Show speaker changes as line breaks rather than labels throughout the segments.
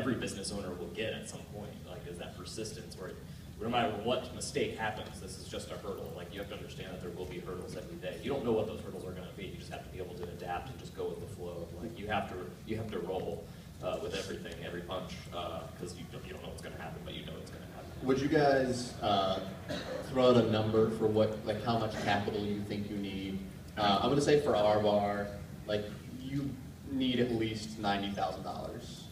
every business owner will get at some point, like, is that persistence where no matter what mistake happens, this is just a hurdle. Like, you have to understand that there will be hurdles every day. You don't know what those hurdles are going to be. You just have to be able to adapt and just go with the flow. Like, you have to roll with everything, every punch, because you don't know what's going to happen, but you know it's going to happen.
Would you guys throw out a number for like how much capital you think you need? I'm going to say for our bar, like, you need at least $90,000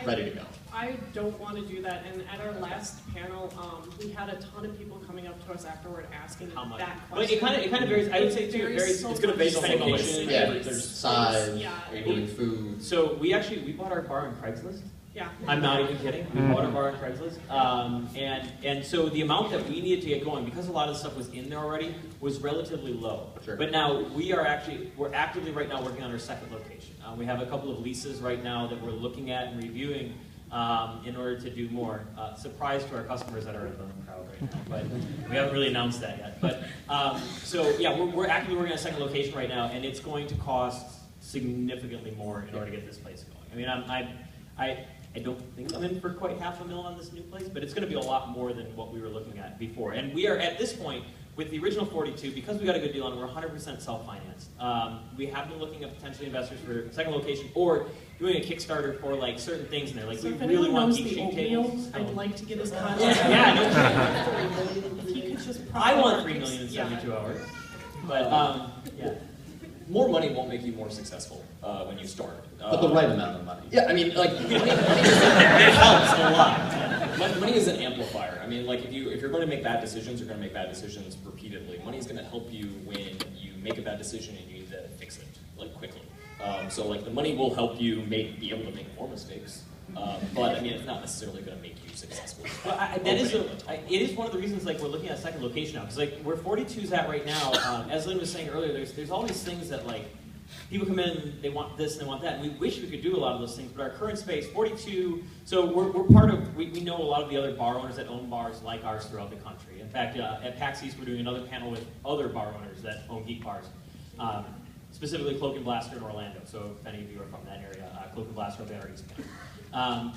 ready to go.
I don't want to do that. And at our last panel, we had a ton of people coming up to us afterward asking
how much?
that
But
question.
it kind of varies. I would say too, it's going to vary on location.
Yeah, there's size, maybe food.
So we bought our bar on Craigslist.
Yeah.
I'm not even kidding. We bought our bar on Craigslist. And so the amount that we needed to get going, because a lot of the stuff was in there already, was relatively low.
Sure.
But now we're actively right now working on our second location. We have a couple of leases right now that we're looking at and reviewing in order to do more. Surprise to our customers that are in the crowd right now, but we haven't really announced that yet. But so yeah, we're actively working on a second location right now, and it's going to cost significantly more in order to get this place going. I mean, I don't think I'm in for quite $500,000 on this new place, but it's going to be a lot more than what we were looking at before. And we are at this point with the original 42, because we got a good deal on it, we're 100% self-financed. We have been looking at potentially investors for a second location or doing a Kickstarter for like certain things in there. Like,
So
we
if
really
anyone
want
knows
geek
the
sheet
oatmeal,
tables.
I'd like to get his contact.
Yeah, no.
If he could just
I want
profit
$3 million in
yeah.
72 hours. But yeah.
More money won't make you more successful when you start.
But the right amount of money.
Yeah, I mean, like, money
It helps a lot.
money is an amplifier. I mean, like, if you're going to make bad decisions, you're going to make bad decisions repeatedly. Money is going to help you when you make a bad decision and you need to fix it, like, quickly. So, like, the money will help you be able to make more mistakes. But I mean, it's not necessarily going to make you successful.
Well, it is one of the reasons, like, we're looking at a second location now, because like where 42's at right now, as Lynn was saying earlier, there's all these things that, like, people come in, they want this and they want that, and we wish we could do a lot of those things, but our current space, 42, so we're part of, we know a lot of the other bar owners that own bars like ours throughout the country. In fact, at PAX East, we're doing another panel with other bar owners that own geek bars, specifically Cloak and Blaster in Orlando, so if any of you are from that area, Cloak and Blaster will be at our East panel.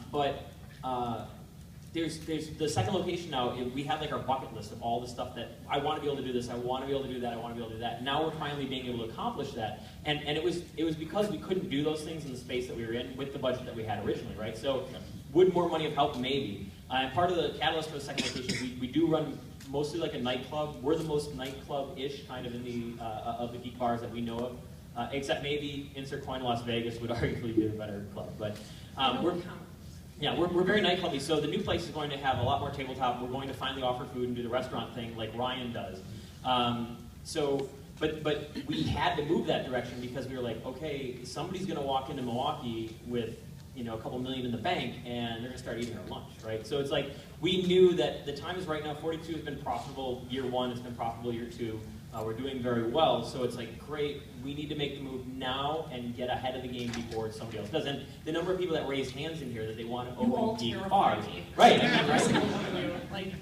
There's the second location now. We have like our bucket list of all the stuff that I want to be able to do this, I want to be able to do that, I want to be able to do that. Now we're finally being able to accomplish that, and it was because we couldn't do those things in the space that we were in with the budget that we had originally, right? So would more money have helped? Maybe. And part of the catalyst for the second location, we do run mostly like a nightclub. We're the most nightclub-ish kind of in the of the geek bars that we know of, except maybe insert coin Las Vegas would arguably be a better club, but we're very nightclubby, so the new place is going to have a lot more tabletop. We're going to finally offer food and do the restaurant thing like Ryan does. But we had to move that direction because we were like, okay, somebody's going to walk into Milwaukee with, you know, a couple million in the bank, and they're going to start eating our lunch, right? So it's like we knew that the time is right now. 42 has been profitable year one. It's been profitable year two. We're doing very well, so it's like, great, we need to make the move now and get ahead of the game before somebody else does. And the number of people that raise hands in here that they want to open geek bars. Right, I mean, right?
Like,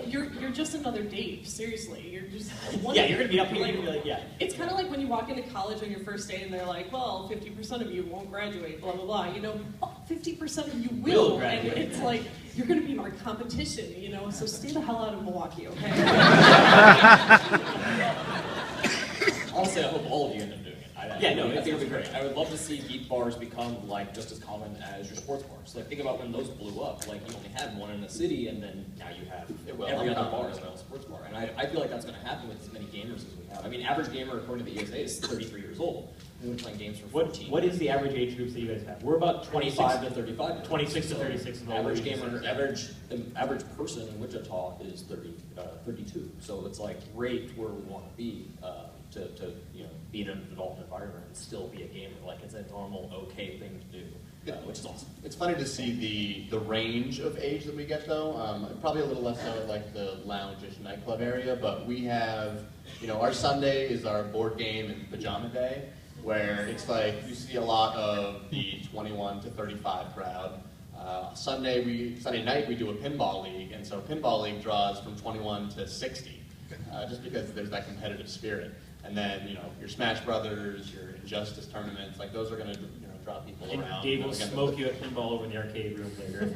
you're just another Dave, seriously. You're just
one. Yeah, you're going to be up here and be like, yeah.
It's kind of like when you walk into college on your first day and they're like, well, 50% of you won't graduate, blah, blah, blah. You know, 50% of you will. And it's like, you're going to be our competition, you know, so stay the hell out of Milwaukee, okay?
Honestly, I hope all of you end up doing it.
I think it would be great.
I would love to see geek bars become like just as common as your sports bars. Like, think about when those blew up. Like, you only had one in a city, and then now you have every other bar is now a sports bar. And I feel like that's going to happen with as many gamers as we have. I mean, average gamer according to the ESA is 33 years old. We've been playing games for 14.
What is the average age groups that you guys have? We're about
25 to 35.
26 to 36 is
average gamer. The average person in Wichita is 32. So it's like right where we want to be to you know, be in an adult environment and still be a gamer. Like, it's a normal, okay thing to do, which is awesome.
It's funny to see the range of age that we get, though. Probably a little less so at like the lounge-ish nightclub area, but we have, you know, our Sunday is our board game and pajama day, where it's like you see a lot of the 21 to 35 crowd. Sunday night we do a pinball league, and so pinball league draws from 21 to 60, just because there's that competitive spirit. And then, you know, your Smash Brothers, your Injustice tournaments, like those are going to, you know, draw people
And
around.
Dave will
Again,
smoke you at pinball over in the arcade room later.